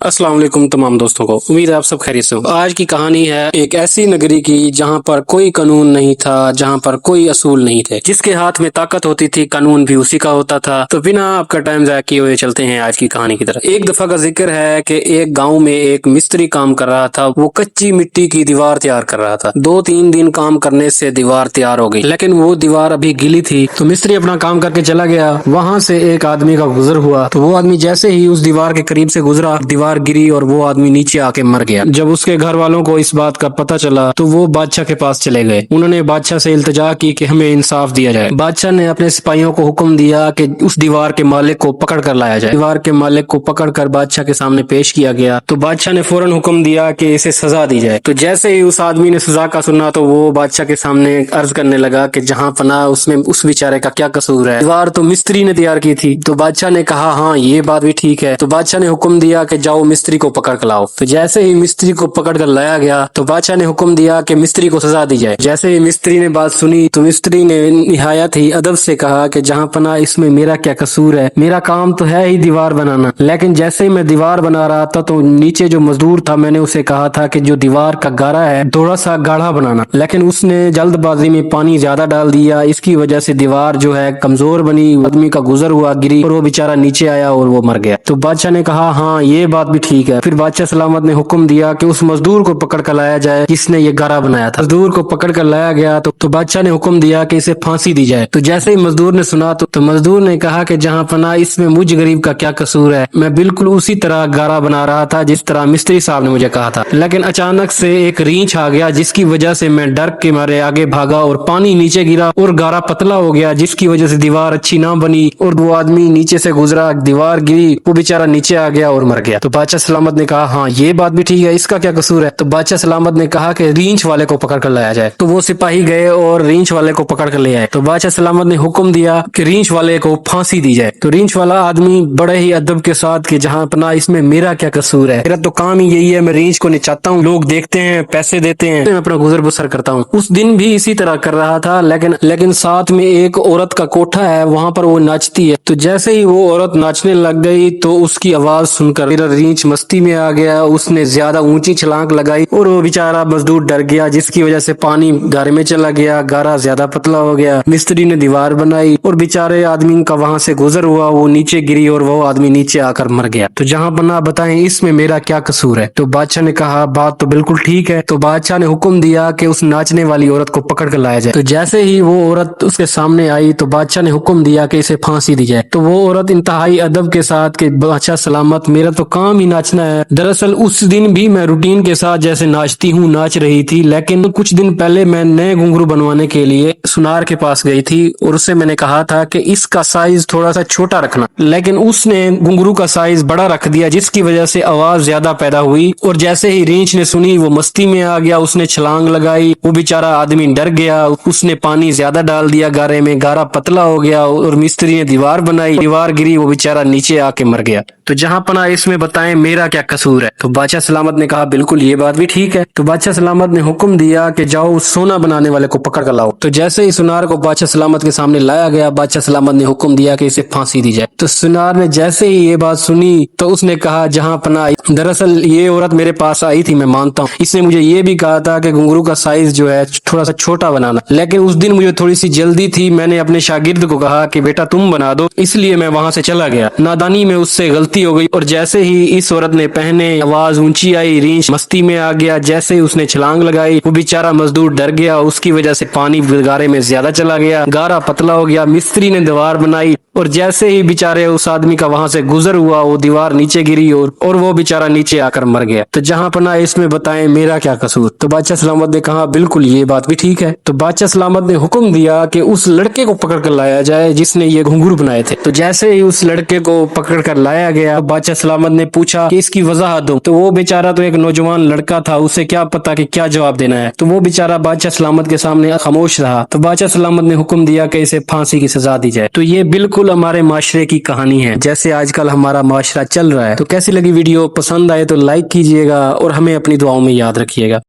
अस्सलाम वालेकुम तमाम दोस्तों को। उम्मीद है आप सब खैरियत से हो। आज की कहानी है एक ऐसी नगरी की जहाँ पर कोई कानून नहीं था, जहाँ पर कोई असूल नहीं थे। जिसके हाथ में ताकत होती थी कानून भी उसी का होता था। तो बिना आपका टाइम जाया किए हुए चलते हैं आज की कहानी की तरफ। एक दफा का जिक्र है कि एक गाँव में एक मिस्त्री काम कर रहा था। वो कच्ची मिट्टी की दीवार तैयार कर रहा था। 2-3 दिन काम करने से दीवार तैयार हो गई, लेकिन वो दीवार अभी गीली थी। तो मिस्त्री अपना काम करके चला गया। वहाँ से एक आदमी का गुजर हुआ। तो वो आदमी जैसे ही उस दीवार के करीब से गुजरा, दीवार गिरी और वो आदमी नीचे आके मर गया। जब उसके घर वालों को इस बात का पता चला तो वो बादशाह के पास चले गए। उन्होंने बादशाह से इल्तिजा की कि हमें इंसाफ दिया जाए। बादशाह ने अपने सिपाहियों को हुक्म दिया कि उस दीवार के मालिक को पकड़ कर लाया जाए। दीवार के मालिक को पकड़ कर बादशाह के सामने पेश किया गया। तो बादशाह ने फौरन हुक्म दिया कि इसे सजा दी जाए। तो जैसे ही उस आदमी ने सजा का सुना तो वो बादशाह के सामने अर्ज करने लगा कि जहाँ पनाह उसमें उस बेचारे का क्या कसूर है, दीवार तो मिस्त्री ने तैयार की थी। तो बादशाह ने कहा हाँ ये बात भी ठीक है। तो बादशाह ने हुक्म दिया कि जाओ मिस्त्री को पकड़ कर लाओ। तो जैसे ही मिस्त्री को पकड़ कर लाया गया तो बादशाह ने हुक्म दिया कि मिस्त्री को सजा दी जाए। जैसे ही मिस्त्री ने बात सुनी तो मिस्त्री ने निहायत ही अदब से कहा कि जहाँ पनाह इसमें मेरा क्या कसूर है, मेरा काम तो है ही दीवार बनाना। लेकिन जैसे ही मैं दीवार बना रहा था तो नीचे जो मजदूर था मैंने उसे कहा था कि जो दीवार का गारा है थोड़ा सा गाढ़ा बनाना, लेकिन उसने जल्दबाजी में पानी ज्यादा डाल दिया। इसकी वजह से दीवार जो है कमजोर बनी। आदमी का गुजर हुआ, गिरी और वो बेचारा नीचे आया और वो मर गया। तो बादशाह ने कहा हाँ ये बात भी ठीक है। फिर बादशाह सलामत ने हुक्म दिया कि उस मजदूर को पकड़ कर लाया जाए जिसने ये गारा बनाया था। मजदूर को पकड़ कर लाया गया तो बादशाह ने हुक्म दिया कि इसे फांसी दी जाए। तो जैसे ही मजदूर ने सुना तो मजदूर ने कहा कि जहाँ पनाह इसमें मुझ गरीब का क्या कसूर है, मैं बिल्कुल उसी तरह गारा बना रहा था जिस तरह मिस्त्री साहब ने मुझे कहा था। लेकिन अचानक से एक रींछ आ गया जिसकी वजह से मैं डर के मारे आगे भागा और पानी नीचे गिरा और गारा पतला हो गया, जिसकी वजह से दीवार अच्छी ना बनी और वो आदमी नीचे से गुजरा, दीवार गिरी, वो बेचारा नीचे आ गया और मर गया। तो बादशाह सलामत ने कहा हाँ ये बात भी ठीक है, इसका क्या कसूर है। तो बादशाह सलामत ने कहा कि रींछ वाले को पकड़ कर लाया जाए। तो वो सिपाही गए और रींछ वाले को पकड़ कर ले आए। तो बादशाह सलामत ने हुक्म दिया कि रींछ वाले को फांसी दी जाए। तो रींछ वाला आदमी बड़े ही अदब के साथ कि जहाँ पनाह इसमें मेरा क्या कसूर है, मेरा तो काम ही यही है, मैं रींछ को नचाता हूँ, लोग देखते हैं, पैसे देते हैं, मैं अपना गुजर बसर करता हूँ। उस दिन भी इसी तरह कर रहा था, लेकिन साथ में एक औरत का कोठा है, वहां पर वो नाचती है। तो जैसे ही वो औरत नाचने लग गई तो उसकी आवाज सुनकर मेरा रींछ मस्ती में आ गया। उसने ज्यादा ऊंची छलांग लगाई और वो बेचारा मजदूर डर गया, जिसकी वजह से पानी गारे में चला गया, गारा ज्यादा पतला हो गया। मिस्त्री ने दीवार बनाई और बेचारे आदमी का वहां से गुजर हुआ, वो नीचे गिरी और वो आदमी नीचे आकर मर गया। तो जहाँ पनाह बताएं इसमें मेरा क्या कसूर है। तो बादशाह ने कहा बात तो बिल्कुल ठीक है। तो बादशाह ने हुक्म दिया कि उस नाचने वाली औरत को पकड़ कर लाया जाए। तो जैसे ही वो औरत उसके सामने आई तो बादशाह ने हुक्म दिया कि इसे फांसी दी जाए। तो वो औरत इंतहाई अदब के साथ कि बादशाह सलामत मेरा तो काम ही नाचना है। दरअसल उस दिन भी मैं रूटीन के साथ जैसे नाचती हूँ नाच रही थी, लेकिन कुछ दिन पहले मैं नए घुंघरू बनवाने के लिए सुनार के पास गई थी और उससे मैंने कहा था कि इसका साइज थोड़ा सा छोटा रखना, लेकिन उसने घुंघरू का साइज बड़ा रख दिया, जिसकी वजह से आवाज ज्यादा पैदा हुई। और जैसे ही रींछ ने सुनी वो मस्ती में आ गया, उसने छलांग लगाई, वो बेचारा आदमी डर गया, उसने पानी ज्यादा डाल दिया गारे में, गारा पतला हो गया और मिस्त्री ने दीवार बनाई, दीवार गिरी, वो बेचारा नीचे आके मर गया। तो जहाँ पनाह इसमें बताएं मेरा क्या कसूर है। तो बादशाह सलामत ने कहा बिल्कुल ये बात भी ठीक है। तो बादशाह सलामत ने हुक्म दिया कि जाओ सोना बनाने वाले को पकड़ कर लाओ। तो जैसे ही सुनार को बादशाह सलामत के सामने लाया गया, बादशाह सलामत ने हुक्म दिया कि इसे फांसी दी जाए। तो सुनार ने जैसे ही ये बात सुनी तो उसने कहा जहाँ पनाह दरअसल ये औरत मेरे पास आई थी, मैं मानता हूँ, इसने मुझे ये भी कहा था कि घुंघरू का साइज जो है थोड़ा सा छोटा बनाना, लेकिन उस दिन मुझे थोड़ी सी जल्दी थी, मैंने अपने शागिर्द को कहा कि बेटा तुम बना दो, इसलिए मैं वहां से चला गया। नादानी में उससे गलती हो गई और जैसे ही इस औरत ने पहने आवाज ऊंची आई, रींछ मस्ती में आ गया, जैसे ही उसने छलांग लगाई वो बेचारा मजदूर डर गया, उसकी वजह से पानी गारे में ज्यादा चला गया, गारा पतला हो गया। मिस्त्री ने दीवार बनाई और जैसे ही बेचारे उस आदमी का वहां से गुजर हुआ वो दीवार नीचे गिरी और वो बेचारा नीचे आकर मर गया। तो जहाँ पनाह इसमें बताएं मेरा क्या कसूर। तो बादशाह सलामत ने कहा बिल्कुल ये बात भी ठीक है। तो बादशाह सलामत ने हुक्म दिया कि उस लड़के को पकड़ कर लाया जाए जिसने ये घुंघरू बनाए थे। तो जैसे ही उस लड़के को पकड़ कर लाया गया, बादशाह सलामत ने पूछा कि इसकी वजाहत दो। तो वो बेचारा तो एक नौजवान लड़का था, उसे क्या पता कि क्या जवाब देना है। तो वो बेचारा बादशाह सलामत के सामने खामोश रहा। तो बादशाह सलामत ने हुक्म दिया कि इसे फांसी की सजा दी जाए। तो ये बिल्कुल हमारे माशरे की कहानी है, जैसे आजकल हमारा माशरा चल रहा है। तो कैसी लगी वीडियो, पसंद आए तो लाइक कीजिएगा और हमें अपनी दुआओं में याद रखिएगा।